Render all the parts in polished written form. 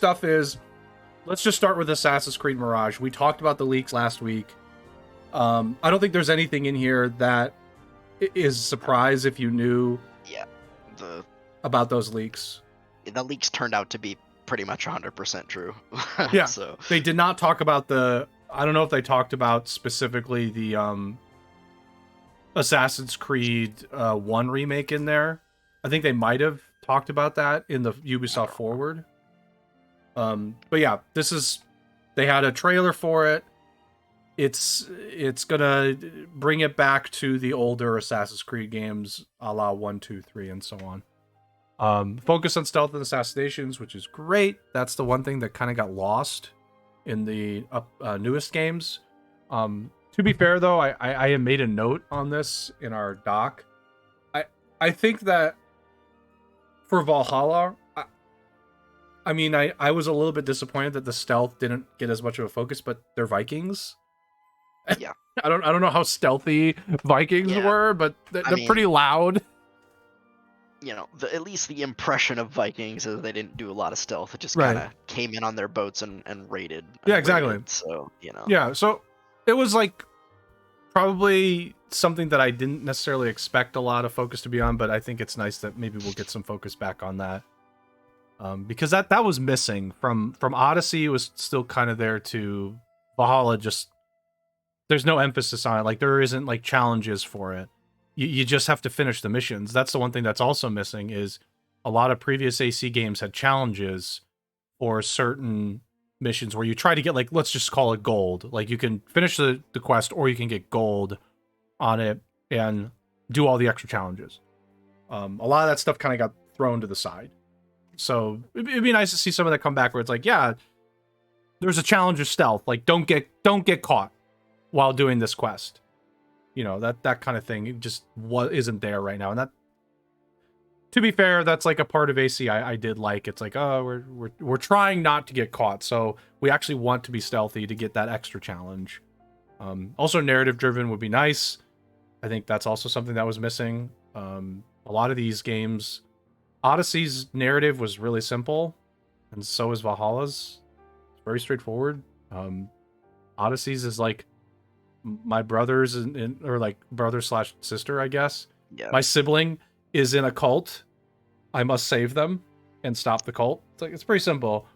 stuff is, let's just start with Assassin's Creed Mirage. We talked about the leaks last week. I don't think there's anything in here that is a surprise if you knew about those leaks. The leaks turned out to be pretty much 100% true. Yeah, so they did not talk about I don't know if they talked about specifically the Assassin's Creed 1 remake in there. I think they might have talked about that in the Ubisoft Forward. But yeah, they had a trailer for it. It's gonna bring it back to the older Assassin's Creed games, a la 1, 2, 3, and so on. Focus on stealth and assassinations, which is great. That's the one thing that kind of got lost in the newest games. To be fair, though, I made a note on this in our doc. I think that for Valhalla, I mean, I was a little bit disappointed that the stealth didn't get as much of a focus, but they're Vikings. Yeah. I don't know how stealthy Vikings were, but they're pretty loud. You know, at least the impression of Vikings is they didn't do a lot of stealth. It just kind of came in on their boats and raided. Yeah, exactly. So, you know. Yeah, so it was like probably something that I didn't necessarily expect a lot of focus to be on, but I think it's nice that maybe we'll get some focus back on that. Because that was missing from Odyssey. It was still kind of there to Valhalla. Just there's no emphasis on it. Like there isn't like challenges for it. You just have to finish the missions. That's the one thing that's also missing is a lot of previous AC games had challenges for certain missions where you try to get like, let's just call it gold. Like you can finish the quest or you can get gold on it and do all the extra challenges. A lot of that stuff kind of got thrown to the side. So it'd be nice to see some of that come back where it's like, yeah, there's a challenge of stealth. Like don't get caught while doing this quest. You know, that kind of thing. It just isn't there right now. And that, to be fair, that's like a part of AC I did like. It's like, oh, we're trying not to get caught. So we actually want to be stealthy to get that extra challenge. Also narrative driven would be nice. I think that's also something that was missing. A lot of these games, Odyssey's narrative was really simple, and so is Valhalla's. It's very straightforward. Odyssey's is like my brother's or like brother/sister, I guess. Yeah. My sibling is in a cult. I must save them and stop the cult. It's pretty simple.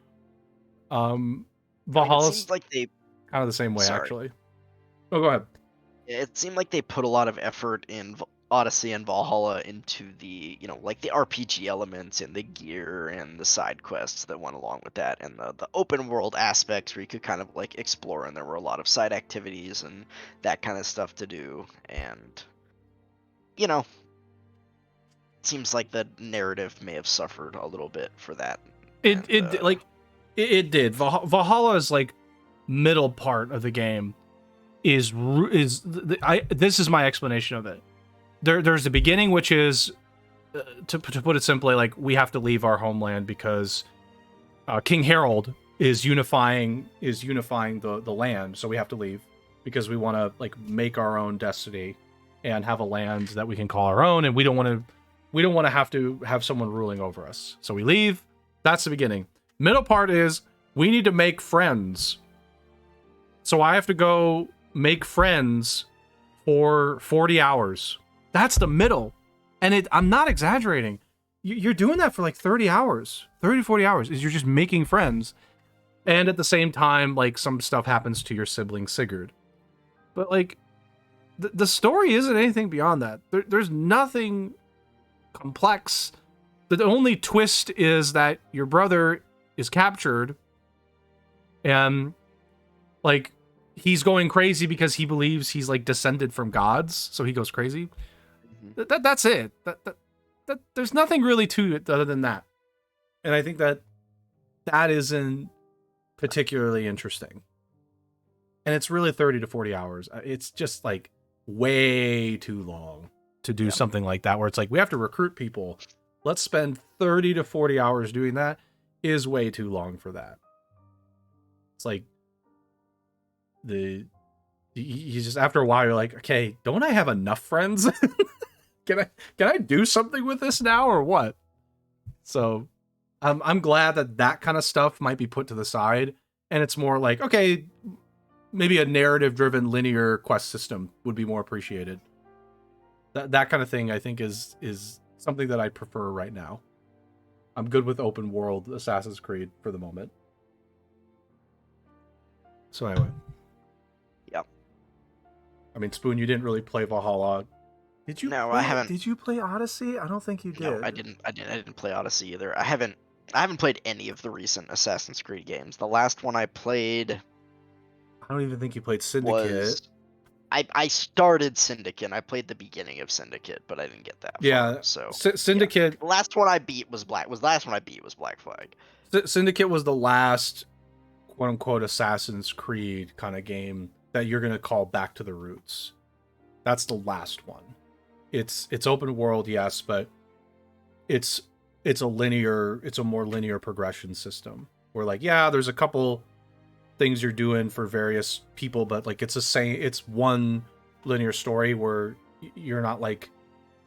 Valhalla's it seems like they kind of the same way, actually. Oh, go ahead. It seemed like they put a lot of effort in Odyssey and Valhalla into the, you know, like the RPG elements and the gear and the side quests that went along with that, and the open world aspects where you could kind of like explore, and there were a lot of side activities and that kind of stuff to do. And you know, it seems like the narrative may have suffered a little bit for that. It did. Valhalla is like middle part of the game this is my explanation of it. There's the beginning, which is to put it simply, like we have to leave our homeland because King Harold is unifying the land, so we have to leave because we want to like make our own destiny and have a land that we can call our own, and we don't want to have someone ruling over us. So we leave. That's the beginning. Middle part is we need to make friends. So I have to go make friends for 40 hours. That's the middle. And I'm not exaggerating. You're doing that for like 30 hours. 30 to 40 hours is you're just making friends. And at the same time, like some stuff happens to your sibling Sigurd. But like the story isn't anything beyond that. There's nothing complex. The only twist is that your brother is captured and like he's going crazy because he believes he's like descended from gods, so he goes crazy. Mm-hmm. That's it. That there's nothing really to it other than that. And I think that isn't particularly interesting. And it's really 30 to 40 hours. It's just like way too long to do something like that, where it's like we have to recruit people. Let's spend 30 to 40 hours doing that is way too long for that. It's like you just after a while you're like, okay, don't I have enough friends? Can I do something with this now or what? So I'm glad that that kind of stuff might be put to the side, and it's more like, okay, maybe a narrative-driven linear quest system would be more appreciated. That kind of thing, I think, is something that I prefer right now. I'm good with open world Assassin's Creed for the moment. So anyway. Yep. I mean, Spoon, you didn't really play Valhalla. Did you? No, play, I haven't. Did you play Odyssey? I don't think you did. No, I didn't. I didn't play Odyssey either. I haven't played any of the recent Assassin's Creed games. The last one I played I don't even think you played Syndicate. was I started Syndicate. I played the beginning of Syndicate, but I didn't get that Yeah. far. So Syndicate. Yeah. The last one I beat was Black. Was the last one I beat was Black Flag. Syndicate was the last quote unquote Assassin's Creed kind of game that you're gonna call back to the roots. That's the last one. It's open world, yes, but it's a more linear progression system. Where like, yeah, there's a couple things you're doing for various people, but like it's one linear story where you're not like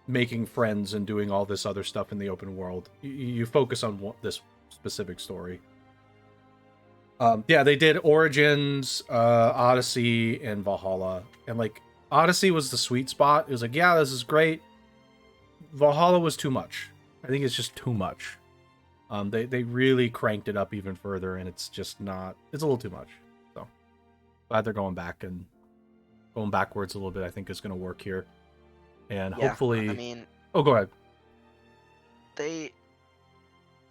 making friends and doing all this other stuff in the open world. You focus on this specific story. Yeah, they did Origins, Odyssey, and Valhalla, and like Odyssey was the sweet spot. It was like, yeah, this is great. Valhalla was too much. I think it's just too much. They really cranked it up even further, and it's just not. It's a little too much. So glad they're going back and going backwards a little bit. I think is going to work here, and hopefully. I mean, oh, go ahead.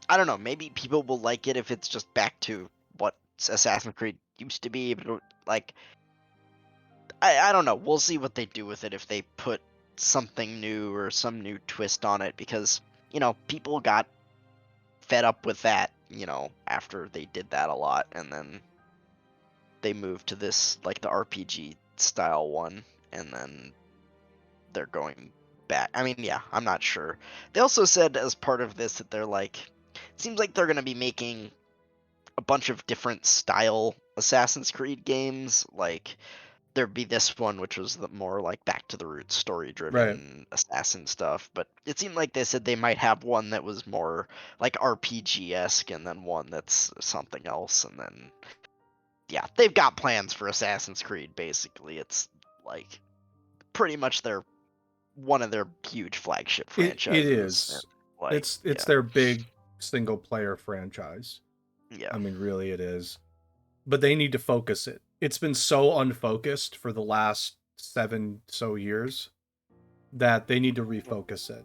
I don't know. Maybe people will like it if it's just back to what Assassin's Creed used to be. But like, I don't know. We'll see what they do with it if they put something new or some new twist on it, because people got fed up with that, after they did that a lot, and then they moved to this like the RPG style one, and then they're going back. I mean, yeah, I'm not sure. They also said as part of this that they're like, it seems like they're going to be making a bunch of different style Assassin's Creed games. Like there'd be this one which was the more like back to the roots story driven assassin stuff, but it seemed like they said they might have one that was more like RPG-esque, and then one that's something else, and then yeah, they've got plans for Assassin's Creed. Basically, it's like pretty much one of their huge flagship franchises. It is. Like, it's their big single player franchise. Yeah. I mean, really it is. But they need to focus it. It's been so unfocused for the last 7 years that they need to refocus it.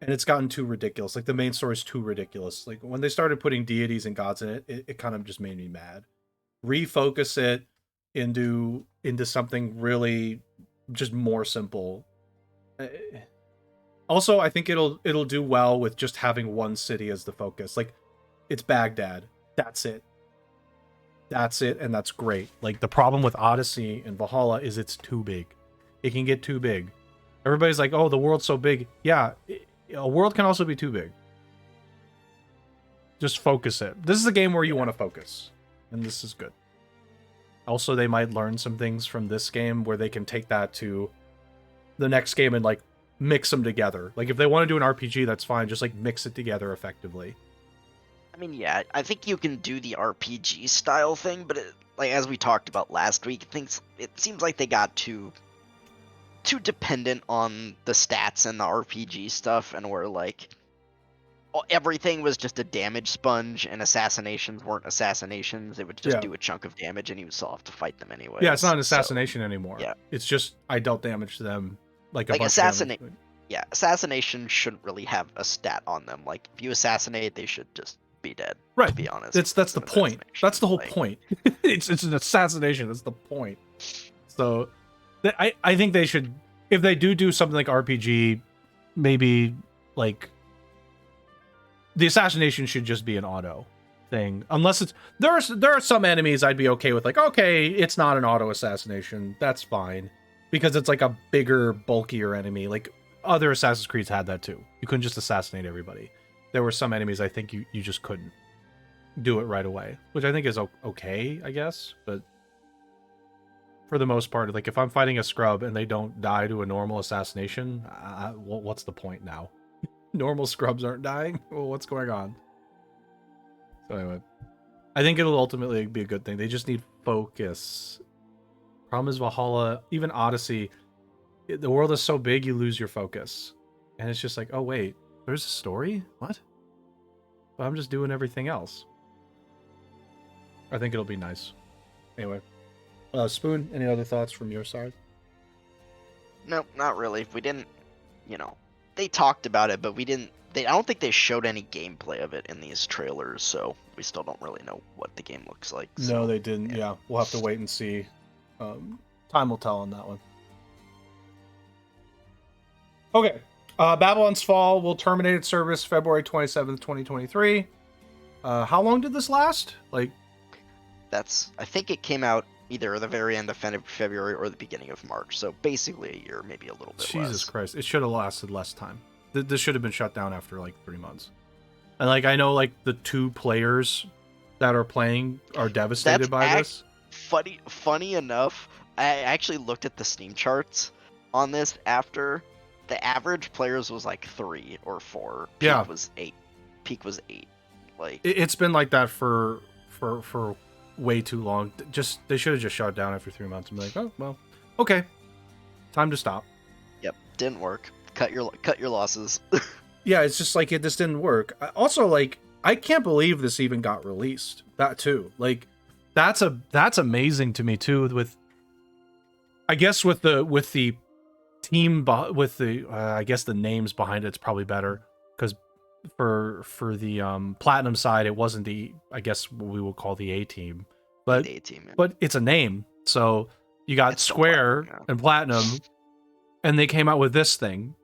And it's gotten too ridiculous. Like the main story is too ridiculous. Like when they started putting deities and gods in it, it kind of just made me mad. Refocus it into something really just more simple. Also, I think it'll do well with just having one city as the focus. Like it's Baghdad. That's it. And that's great. Like the problem with Odyssey and Valhalla is it's too big. It can get too big. Everybody's like, oh, the world's so big. Yeah, a world can also be too big. Just focus it. This is a game where you want to focus, and this is good. Also, they might learn some things from this game where they can take that to the next game and like mix them together. Like if they want to do an RPG, that's fine. Just like mix it together effectively. I mean, yeah, I think you can do the RPG style thing, but like as we talked about last week, it seems like they got too dependent on the stats and the RPG stuff, and where like everything was just a damage sponge, and assassinations weren't assassinations. It would just do a chunk of damage, and you would still have to fight them anyway. Yeah, it's not an assassination anymore. Yeah, it's just I dealt damage to them like a bunch assassinate. Yeah, assassination shouldn't really have a stat on them. Like if you assassinate, they should just be dead. Right. To be honest, that's the point. That's the whole point. it's an assassination. That's the point. So, I think they should, if they do something like RPG, maybe like the assassination should just be an auto thing. Unless it's there are some enemies I'd be okay with. Like, okay, it's not an auto assassination. That's fine because it's like a bigger, bulkier enemy. Like other Assassin's Creeds had that too. You couldn't just assassinate everybody. There were some enemies I think you just couldn't do it right away, which I think is okay, I guess. But for the most part, like if I'm fighting a scrub and they don't die to a normal assassination, what's the point now? Normal scrubs aren't dying? Well, what's going on? But anyway, I think it'll ultimately be a good thing. They just need focus. Problem is Valhalla, even Odyssey, the world is so big you lose your focus. And it's just like, oh wait, there's a story? What? But I'm just doing everything else. I think it'll be nice. Anyway. Spoon, any other thoughts from your side? Nope, not really. We didn't, they talked about it, but we didn't. I don't think they showed any gameplay of it in these trailers, so we still don't really know what the game looks like. So, no, they didn't. Yeah, we'll have to wait and see. Time will tell on that one. Okay. Babylon's Fall will terminate its service February 27th, 2023. How long did this last? I think it came out either the very end of February or the beginning of March. So basically a year, maybe a little bit less. Jesus Christ. It should have lasted less time. This should have been shut down after 3 months. And I know the 2 players that are playing are devastated by this. Funny enough, I actually looked at the Steam charts on this after. The average players was 3 or 4. Peak was 8. Peak was 8. It's been like that for way too long. They should have just shut it down after 3 months and be like, oh well, okay, time to stop. Yep, didn't work. Cut your losses. Yeah, it's just this didn't work. Also, I can't believe this even got released. That too, that's amazing to me too. With I guess with the team with the I guess the names behind it's probably better because for the platinum side it wasn't the I guess what we would call the A team, but but it's a name, so you got it's Square and Platinum, and they came out with this thing,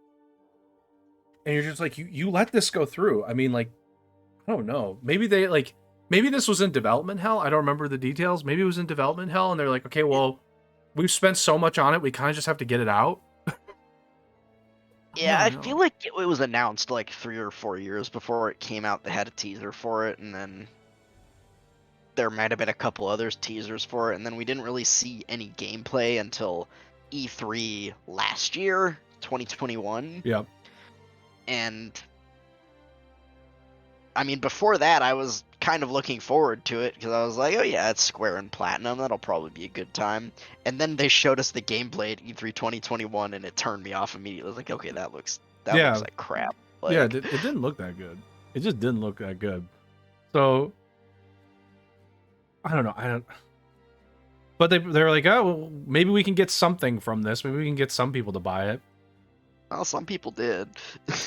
and you're just you let this go through. I mean, I don't know, maybe they maybe this was in development hell. I don't remember the details. Maybe it was in development hell, and they're like, okay, well, we've spent so much on it, we kind of just have to get it out. Yeah, I feel like it was announced 3 or 4 years before it came out. They had a teaser for it, and then there might have been a couple other teasers for it, and then we didn't really see any gameplay until E3 last year, 2021. Yeah. And I mean, before that, I was kind of looking forward to it because I was like, oh yeah, it's Square and Platinum. That'll probably be a good time. And then they showed us the gameplay at E3 2021, and it turned me off immediately. I was like, okay, that looks like crap. Yeah, it didn't look that good. It just didn't look that good. So I don't know. But they're like, oh, well, maybe we can get something from this. Maybe we can get some people to buy it. Well, some people did.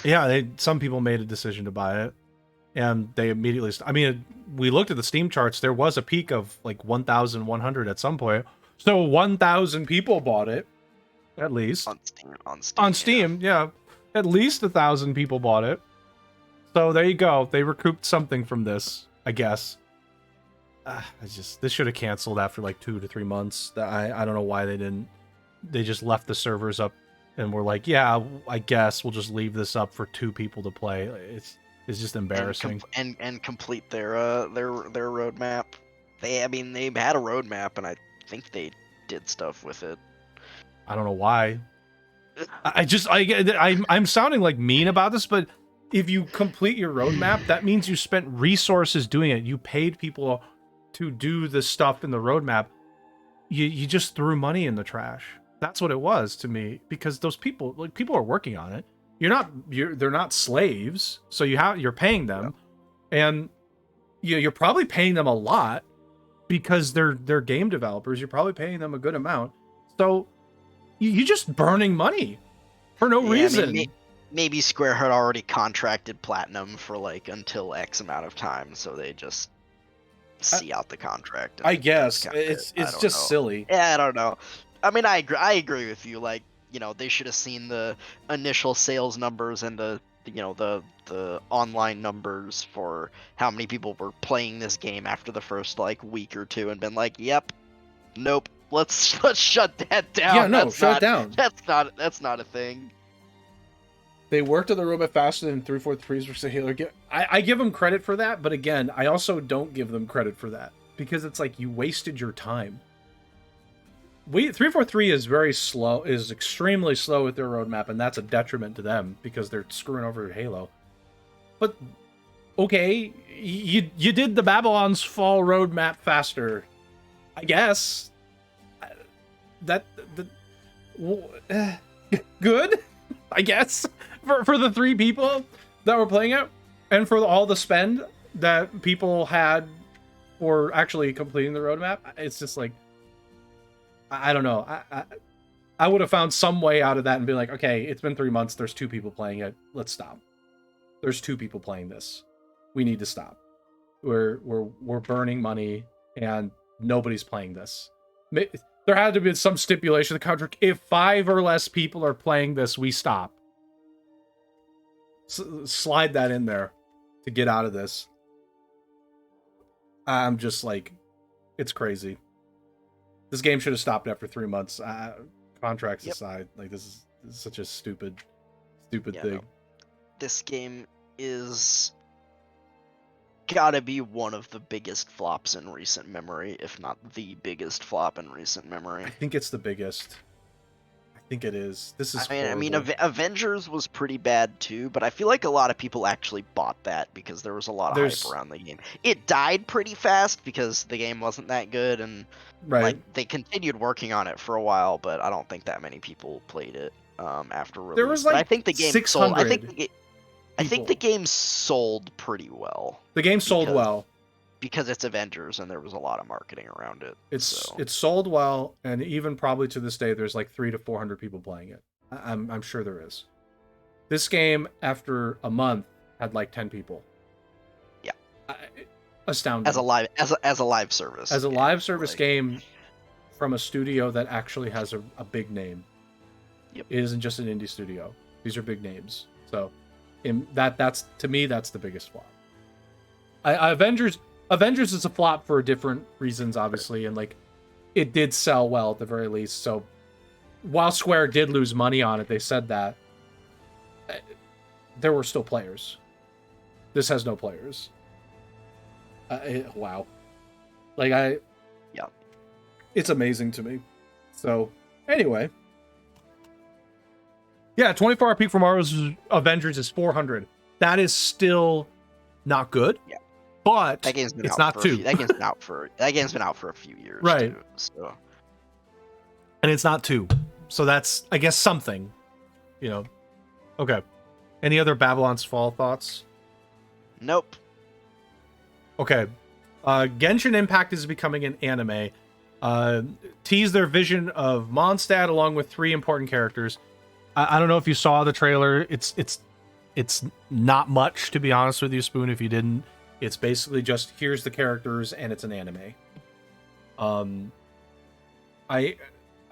Yeah, some people made a decision to buy it. And they immediately... I mean, we looked at the Steam charts. There was a peak of 1,100 at some point. So 1,000 people bought it, at least. On Steam, yeah. At least 1,000 people bought it. So there you go. They recouped something from this, I guess. This should have canceled after 2 to 3 months. I don't know why they didn't. They just left the servers up and were like, yeah, I guess we'll just leave this up for 2 people to play. It's just embarrassing. And complete their roadmap. They had a roadmap, and I think they did stuff with it. I don't know why. I'm sounding mean about this, but if you complete your roadmap, that means you spent resources doing it. You paid people to do the stuff in the roadmap. You just threw money in the trash. That's what it was to me, because those people are working on it. They're not slaves, so you're paying them, and you're probably paying them a lot because they're game developers. You're probably paying them a good amount, so you're just burning money for no reason. I mean, maybe Square had already contracted Platinum for until X amount of time, so they just see out the contract. I guess it's just silly. Yeah, I don't know. I mean, I agree with you. They should have seen the initial sales numbers and the online numbers for how many people were playing this game after the first week or two, and been like, "Yep, nope, let's shut that down." Yeah, no, shut it down. That's not a thing. They worked on the roadmap faster than 343's for Halo. I give them credit for that, but again, I also don't give them credit for that because it's you wasted your time. 343 is very slow, is extremely slow with their roadmap, and that's a detriment to them because they're screwing over Halo. But okay, you did the Babylon's Fall roadmap faster, I guess. That good, I guess, for the 3 people that were playing it, and for all the spend that people had for actually completing the roadmap. It's just like, I don't know. I would have found some way out of that and be like, okay, it's been 3 months. There's 2 people playing it. Let's stop. There's 2 people playing this. We need to stop. We're burning money and nobody's playing this. There had to be some stipulation in the contract. If 5 or less people are playing this, we stop. Slide that in there to get out of this. I'm just like, it's crazy. This game should have stopped after 3 months. Contracts aside, like this is such a stupid thing. No. This game is gotta be one of the biggest flops in recent memory, if not the biggest flop in recent memory. I think it's the biggest. I think it is. This is. I mean, Avengers was pretty bad too, but I feel like a lot of people actually bought that because there was a lot of hype around the game. It died pretty fast because the game wasn't that good, and like they continued working on it for a while, but I don't think that many people played it after release. There was like, I think the game 600 sold. I think the game sold pretty well. The game sold well because it's Avengers and there was a lot of marketing around it. It's sold well, and even probably to this day, there's like 300 to 400 people playing it. I'm sure there is. This game, after a month, had like 10 people. Yeah, astounding. As a live service. As a live service game from a studio that actually has a big name. Yep. It isn't just an indie studio. These are big names. So, that's to me, that's the biggest flop. Avengers is a flop for different reasons, obviously, and like it did sell well at the very least. So while Square did lose money on it, they said that there were still players. This has no players. Wow. Like it's amazing to me. So anyway, yeah, 24-hour peak for Marvel's Avengers is 400. That is still not good. Yeah. But that game's been it's out not 2. That game's been out for a few years, right? Too, so. And it's not 2, so that's, I guess, something, you know. Okay. Any other Babylon's Fall thoughts? Nope. Okay. Genshin Impact is becoming an anime. Tease their vision of Mondstadt along with 3 important characters. I don't know if you saw the trailer. It's not much, to be honest with you, Spoon. If you didn't. It's basically just, here's the characters, and it's an anime. I'm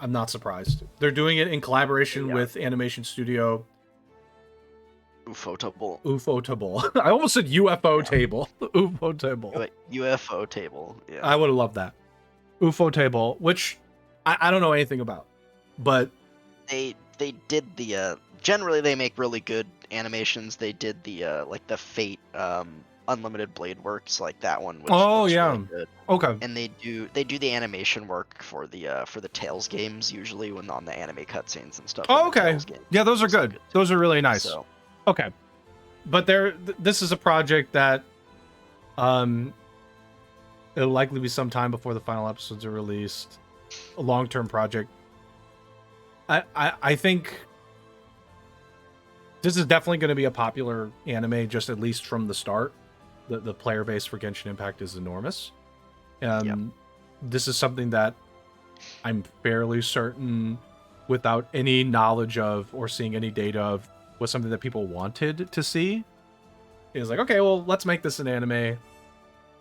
not surprised. They're doing it in collaboration with animation studio Ufotable. I almost said UFO table. Ufotable. UFO table. Yeah. I would have loved that. Ufotable, which I don't know anything about, but they did the generally they make really good animations. They did the like the Fate Unlimited Blade Works, like that one. Which really good. Okay. And they do the animation work for the Tales games usually when on the anime cutscenes and stuff. Oh, okay. Yeah, those are good. Those are really nice. So. Okay, but this is a project that it'll likely be some time before the final episodes are released. A long-term project. I think this is definitely going to be a popular anime, just at least from the start. The player base for Genshin Impact is enormous. This is something that I'm fairly certain, without any knowledge of or seeing any data of, was something that people wanted to see. It was like, okay, well, let's make this an anime.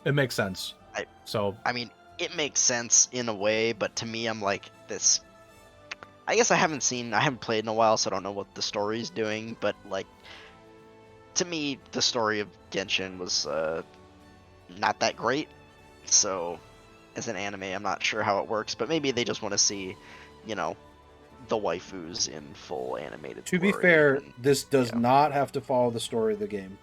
It makes sense. I mean, it makes sense in a way, but to me, I'm like, this... I guess I haven't played in a while, so I don't know what the story's doing, but like, to me, the story of Genshin was not that great. So, as an anime, I'm not sure how it works, but maybe they just want to see, you know, the waifus in full animated. To be fair, this does not have to follow the story of the game.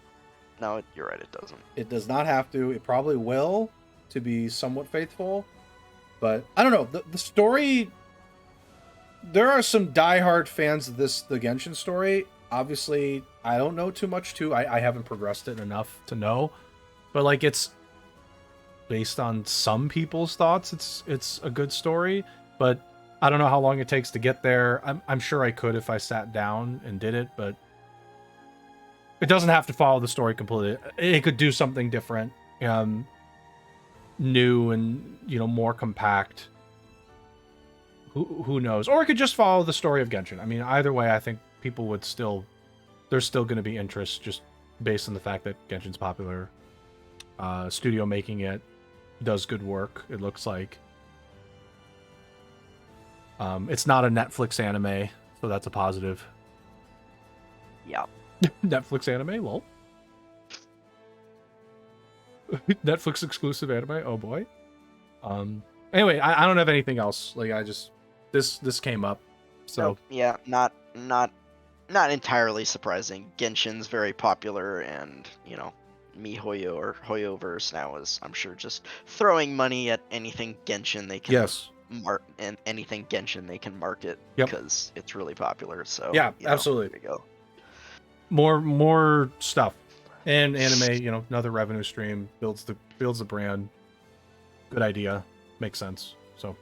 No, you're right, it doesn't. It does not have to. It probably will, to be somewhat faithful. But, I don't know, the story... There are some diehard fans of the Genshin story, obviously, I don't know too much too. I haven't progressed it enough to know, but like it's based on some people's thoughts. It's a good story, but I don't know how long it takes to get there. I'm sure I could if I sat down and did it, but it doesn't have to follow the story completely. It could do something different, new and more compact. Who knows? Or it could just follow the story of Genshin. I mean, either way, I think people would still there's still going to be interest just based on the fact that Genshin's popular. Studio making it does good work. It looks like it's not a Netflix anime, so that's a positive. Yeah. Netflix anime, lol. Netflix exclusive anime. Oh boy. Anyway, I don't have anything else. Like I just this came up. So nope. Yeah, not entirely surprising. Genshin's very popular, and MiHoYo or HoYoverse now is, I'm sure, just throwing money at anything Genshin they can and anything Genshin they can market because it's really popular. So yeah, absolutely. There we go. More stuff. And anime, another revenue stream, builds the brand. Good idea. Makes sense. So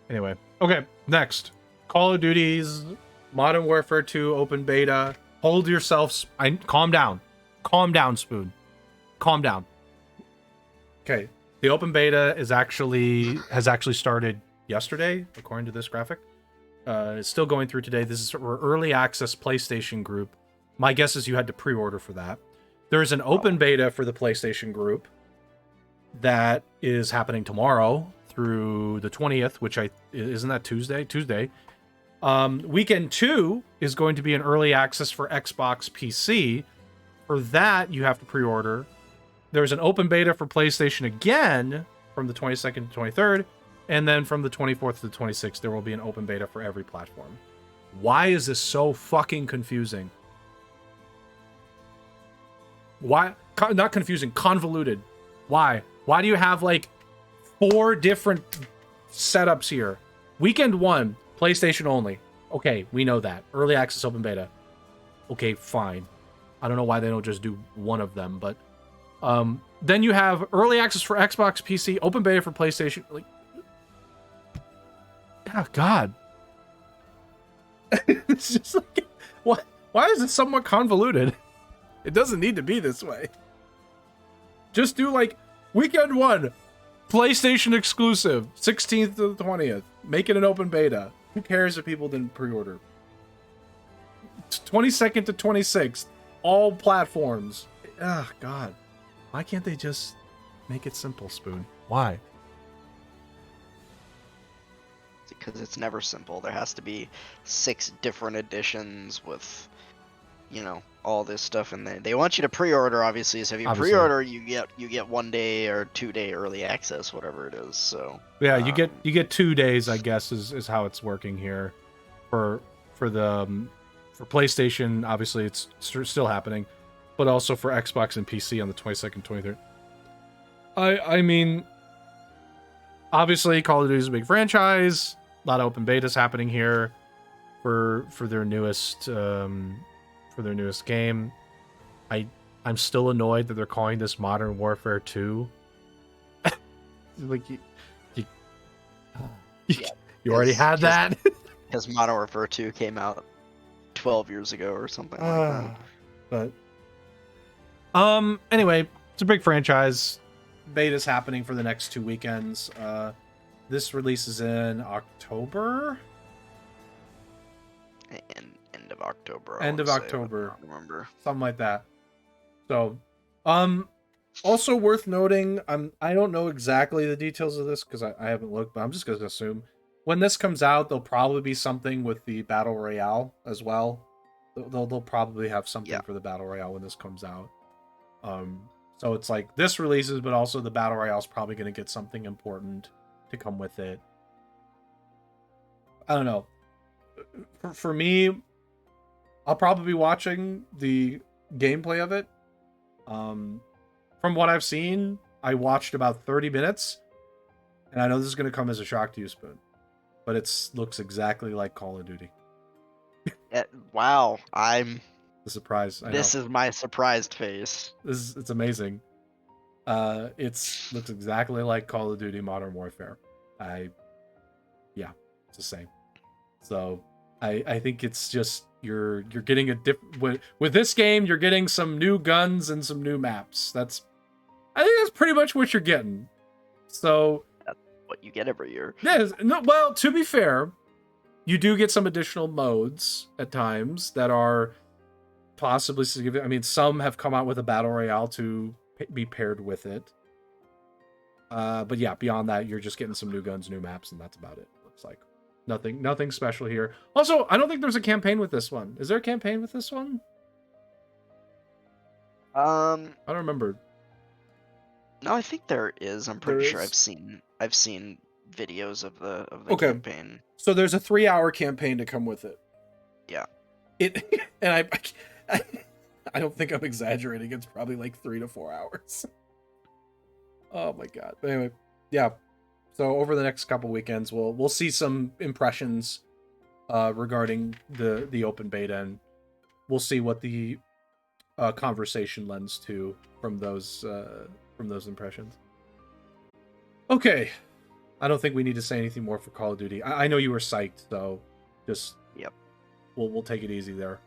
anyway. Okay, next. Call of Duty's Modern Warfare 2 open beta. Hold yourselves. Calm down. Calm down, Spoon. Calm down. Okay. The open beta has actually started yesterday, according to this graphic. It's still going through today. This is for early access PlayStation group. My guess is you had to pre-order for that. There's an open beta for the PlayStation group that is happening tomorrow through the 20th, which isn't that Tuesday? Tuesday. Weekend 2 is going to be an early access for Xbox PC. For that, you have to pre-order. There's an open beta for PlayStation again from the 22nd to 23rd, and then from the 24th to the 26th, there will be an open beta for every platform. Why is this so fucking confusing? Why? Not confusing, convoluted. Why? Why do you have like 4 different setups here? Weekend 1, PlayStation only. Okay, we know that. Early access open beta. Okay, fine. I don't know why they don't just do one of them, but then you have early access for Xbox, PC, open beta for PlayStation. Like, oh god, it's just like, what? Why is it somewhat convoluted? It doesn't need to be this way. Just do like weekend 1, PlayStation exclusive, 16th to the 20th. Make it an open beta. Who cares if people didn't pre-order? 22nd to 26th, all platforms. Ah, god. Why can't they just make it simple, Spoon? Why? Because it's never simple. There has to be 6 different editions with, all this stuff in there. They want you to pre-order, obviously. So if you pre-order, you get 1 day or 2 day early access, whatever it is. So yeah, you get 2 days, I guess, is how it's working here. For PlayStation, obviously it's still happening, but also for Xbox and PC on the 22nd, 23rd. I mean, obviously Call of Duty is a big franchise. A lot of open betas happening here for their newest game. I'm still annoyed that they're calling this Modern Warfare 2. Like you already had that. Because Modern Warfare 2 came out 12 years ago or something like that. But anyway, it's a big franchise. Beta's happening for the next 2 weekends. This releases in October. End of October. End of October. I don't remember. Something like that. So, also worth noting, I don't know exactly the details of this because I haven't looked, but I'm just going to assume when this comes out, there'll probably be something with the Battle Royale as well. They'll probably have something for the Battle Royale when this comes out. So it's like this releases, but also the Battle Royale is probably going to get something important to come with it. I don't know. For me, I'll probably be watching the gameplay of it. From what I've seen, I watched about 30 minutes, and I know this is going to come as a shock to you, Spoon, but it looks exactly like Call of Duty. Wow, I'm. The surprise. I know. This is my surprised face. It's amazing. It's looks exactly like Call of Duty Modern Warfare. Yeah, it's the same. So I think it's just you're getting a different with this game. You're getting some new guns and some new maps. I think that's pretty much what you're getting. So That's what you get every year. yeah, no. Well, to be fair, you do get some additional modes at times that are possibly significant. I mean, some have come out with a battle royale to be paired with it. But yeah, beyond that, you're just getting some new guns, new maps, and that's about it. Looks like nothing special here. Also, I don't think there's a campaign with this one. Is there a campaign with this one? I don't remember. No, I think there is. I'm There pretty sure is? I've seen videos of the Okay. campaign. So there's a 3-hour campaign to come with it. Yeah. It and I don't think I'm exaggerating. It's probably like 3 to 4 hours. Oh my god. But anyway, yeah. So over the next couple weekends, we'll see some impressions regarding the open beta, and we'll see what the conversation lends to from those impressions. Okay, I don't think we need to say anything more for Call of Duty. I know you were psyched, so just Yep. We'll take it easy there.